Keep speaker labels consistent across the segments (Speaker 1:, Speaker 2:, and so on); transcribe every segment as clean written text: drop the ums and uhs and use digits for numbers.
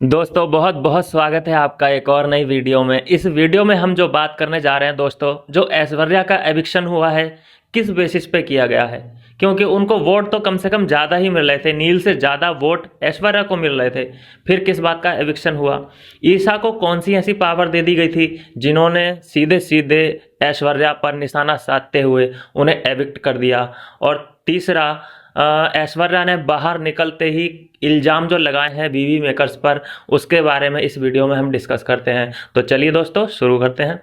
Speaker 1: दोस्तों बहुत बहुत स्वागत है आपका एक और नई वीडियो में। इस वीडियो में हम जो बात करने जा रहे हैं दोस्तों, जो ऐश्वर्या का एविक्शन हुआ है किस बेसिस पे किया गया है। क्योंकि उनको वोट तो कम से कम ज़्यादा ही मिल रहे थे, नील से ज़्यादा वोट ऐश्वर्या को मिल रहे थे। फिर किस बात का एविक्शन हुआ, ईशा को कौन सी ऐसी पावर दे दी गई थी जिन्होंने सीधे सीधे ऐश्वर्या पर निशाना साधते हुए उन्हें एविक्ट कर दिया। और तीसरा, ऐश्वर्या ने बाहर निकलते ही इल्ज़ाम जो लगाए हैं बीवी मेकर्स पर, उसके बारे में इस वीडियो में हम डिस्कस करते हैं। तो चलिए दोस्तों शुरू करते हैं।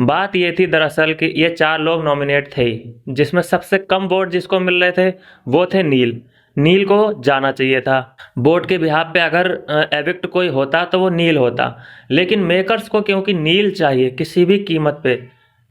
Speaker 1: बात ये थी दरअसल कि ये 4 लोग नॉमिनेट थे, जिसमें सबसे कम वोट जिसको मिल रहे थे वो थे नील। नील को जाना चाहिए था। वोट के बिहाफ पे अगर एविक्ट कोई होता तो वो नील होता, लेकिन मेकर्स को क्योंकि नील चाहिए किसी भी कीमत पे,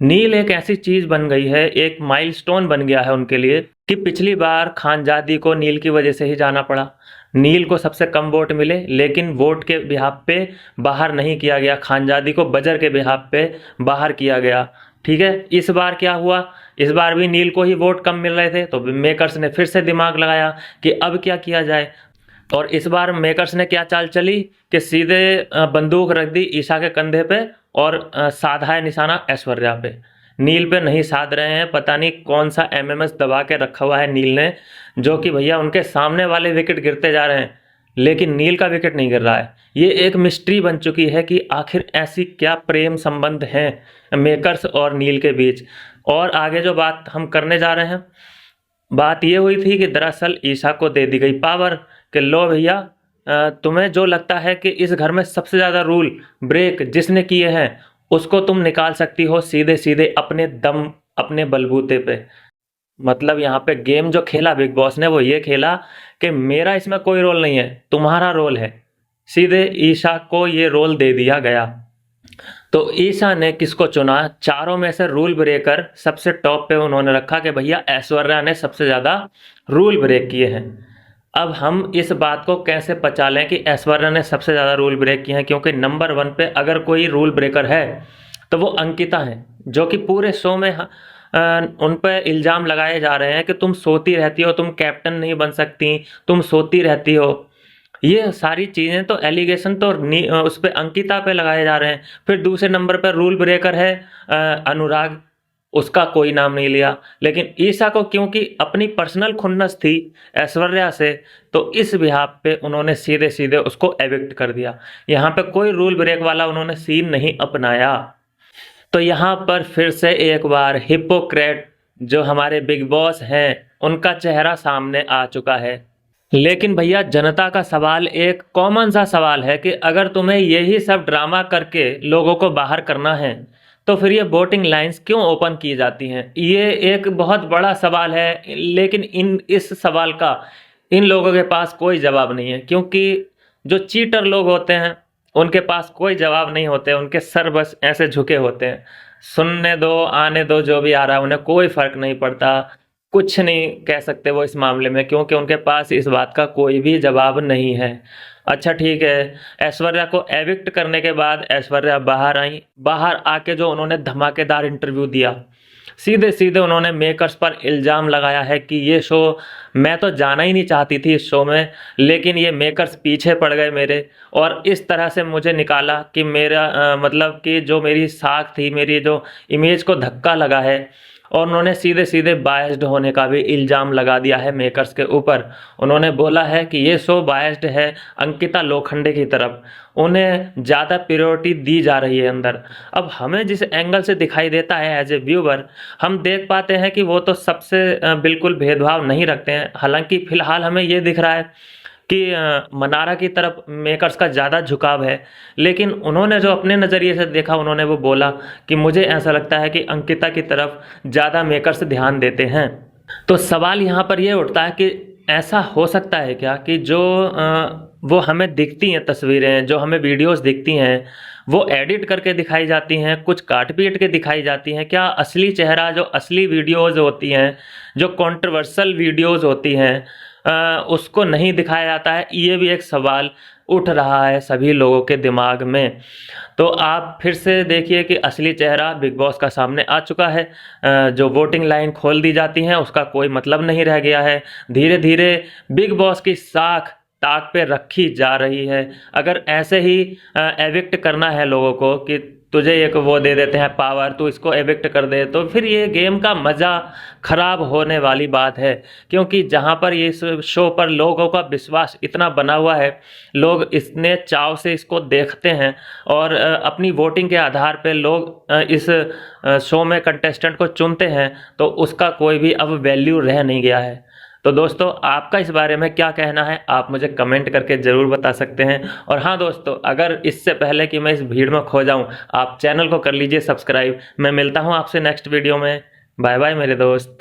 Speaker 1: नील एक ऐसी चीज़ बन गई है, एक माइलस्टोन बन गया है उनके लिए कि पिछली बार खानजादी को नील की वजह से ही जाना पड़ा। नील को सबसे कम वोट मिले, लेकिन वोट के बिहाफ पे बाहर नहीं किया गया, खानजादी को बजर के बिहाफ पे बाहर किया गया। ठीक है, इस बार क्या हुआ, इस बार भी नील को ही वोट कम मिल रहे थे, तो मेकर्स ने फिर से दिमाग लगाया कि अब क्या किया जाए। और इस बार मेकर्स ने क्या चाल चली कि सीधे बंदूक रख दी ईशा के कंधे पे और साधा है निशाना ऐश्वर्या पे। नील पे नहीं साध रहे हैं, पता नहीं कौन सा एमएमएस दबा के रखा हुआ है नील ने, जो कि भैया उनके सामने वाले विकेट गिरते जा रहे हैं लेकिन नील का विकेट नहीं गिर रहा है। ये एक मिस्ट्री बन चुकी है कि आखिर ऐसी क्या प्रेम संबंध है मेकर्स और नील के बीच। और आगे जो बात हम करने जा रहे हैं, बात ये हुई थी कि दरअसल ईशा को दे दी गई पावर कि लो भैया, तुम्हें जो लगता है कि इस घर में सबसे ज़्यादा रूल ब्रेक जिसने किए हैं उसको तुम निकाल सकती हो सीधे सीधे अपने दम, अपने बलबूते पे। मतलब यहाँ पे गेम जो खेला बिग बॉस ने वो ये खेला कि मेरा इसमें कोई रोल नहीं है, तुम्हारा रोल है। सीधे ईशा को ये रोल दे दिया गया। तो ईशा ने किसको चुना, चारों में से रूल ब्रेकर सबसे टॉप पे उन्होंने रखा कि भैया ऐश्वर्या ने सबसे ज़्यादा रूल ब्रेक किए हैं। अब हम इस बात को कैसे पचा लें कि ऐश्वर्या ने सबसे ज़्यादा रूल ब्रेक किए हैं, क्योंकि नंबर 1 पे अगर कोई रूल ब्रेकर है तो वो अंकिता है, जो कि पूरे शो में उन पर इल्ज़ाम लगाए जा रहे हैं कि तुम सोती रहती हो, तुम कैप्टन नहीं बन सकती, तुम सोती रहती हो। ये सारी चीज़ें तो एलिगेशन तो उस पर अंकिता पे लगाए जा रहे हैं। फिर दूसरे नंबर पर रूल ब्रेकर है अनुराग, उसका कोई नाम नहीं लिया। लेकिन ईशा को क्योंकि अपनी पर्सनल खुन्नस थी ऐश्वर्या से, तो इस बिहाफ पे उन्होंने सीधे सीधे उसको एविक्ट कर दिया। यहाँ पे कोई रूल ब्रेक वाला उन्होंने सीन नहीं अपनाया। तो यहाँ पर फिर से एक बार हिपोक्रेट जो हमारे बिग बॉस हैं उनका चेहरा सामने आ चुका है। लेकिन भैया जनता का सवाल एक कॉमन सा सवाल है कि अगर तुम्हें यही सब ड्रामा करके लोगों को बाहर करना है तो फिर ये वोटिंग लाइंस क्यों ओपन की जाती हैं। ये एक बहुत बड़ा सवाल है, लेकिन इस सवाल का इन लोगों के पास कोई जवाब नहीं है, क्योंकि जो चीटर लोग होते हैं उनके पास कोई जवाब नहीं होते, उनके सर बस ऐसे झुके होते हैं। सुनने दो, आने दो, जो भी आ रहा है उन्हें कोई फर्क नहीं पड़ता, कुछ नहीं कह सकते वो इस मामले में, क्योंकि उनके पास इस बात का कोई भी जवाब नहीं है। अच्छा ठीक है, ऐश्वर्या को एविक्ट करने के बाद ऐश्वर्या बाहर आई। बाहर आके जो उन्होंने धमाकेदार इंटरव्यू दिया, सीधे सीधे उन्होंने मेकर्स पर इल्ज़ाम लगाया है कि ये शो मैं तो जाना ही नहीं चाहती थी इस शो में, लेकिन ये मेकर्स पीछे पड़ गए मेरे और इस तरह से मुझे निकाला कि मेरा मतलब कि जो मेरी साख थी, मेरी जो इमेज को धक्का लगा है। और उन्होंने सीधे सीधे बायस्ड होने का भी इल्ज़ाम लगा दिया है मेकर्स के ऊपर। उन्होंने बोला है कि ये शो बायस्ड है अंकिता लोखंडे की तरफ, उन्हें ज़्यादा प्रायोरिटी दी जा रही है अंदर। अब हमें जिस एंगल से दिखाई देता है एज ए व्यूवर, हम देख पाते हैं कि वो तो सबसे बिल्कुल भेदभाव नहीं रखते हैं। हालांकि फ़िलहाल हमें ये दिख रहा है कि मनारा की तरफ मेकर्स का ज़्यादा झुकाव है, लेकिन उन्होंने जो अपने नज़रिए से देखा उन्होंने वो बोला कि मुझे ऐसा लगता है कि अंकिता की तरफ ज़्यादा मेकर्स ध्यान देते हैं। तो सवाल यहाँ पर ये उठता है कि ऐसा हो सकता है क्या कि जो वो हमें दिखती हैं तस्वीरें, जो हमें वीडियोस दिखती हैं, वो एडिट करके दिखाई जाती हैं, कुछ काट पीट के दिखाई जाती हैं। क्या असली चेहरा, जो असली वीडियोस होती हैं, जो कंट्रोवर्शियल वीडियोस होती हैं, उसको नहीं दिखाया जाता है? ये भी एक सवाल उठ रहा है सभी लोगों के दिमाग में। तो आप फिर से देखिए कि असली चेहरा बिग बॉस का सामने आ चुका है। जो वोटिंग लाइन खोल दी जाती हैं उसका कोई मतलब नहीं रह गया है। धीरे धीरे बिग बॉस की साख ताक पे रखी जा रही है। अगर ऐसे ही एविक्ट करना है लोगों को कि तुझे एक वो दे देते हैं पावर, तू इसको एविक्ट कर दे, तो फिर ये गेम का मज़ा ख़राब होने वाली बात है। क्योंकि जहाँ पर ये इस शो पर लोगों का विश्वास इतना बना हुआ है, लोग इतने चाव से इसको देखते हैं और अपनी वोटिंग के आधार पे लोग इस शो में कंटेस्टेंट को चुनते हैं, तो उसका कोई भी अब वैल्यू रह नहीं गया है। तो दोस्तों, आपका इस बारे में क्या कहना है, आप मुझे कमेंट करके ज़रूर बता सकते हैं। और हाँ दोस्तों, अगर इससे पहले कि मैं इस भीड़ में खो जाऊं, आप चैनल को कर लीजिए सब्सक्राइब। मैं मिलता हूं आपसे नेक्स्ट वीडियो में। बाय बाय मेरे दोस्त।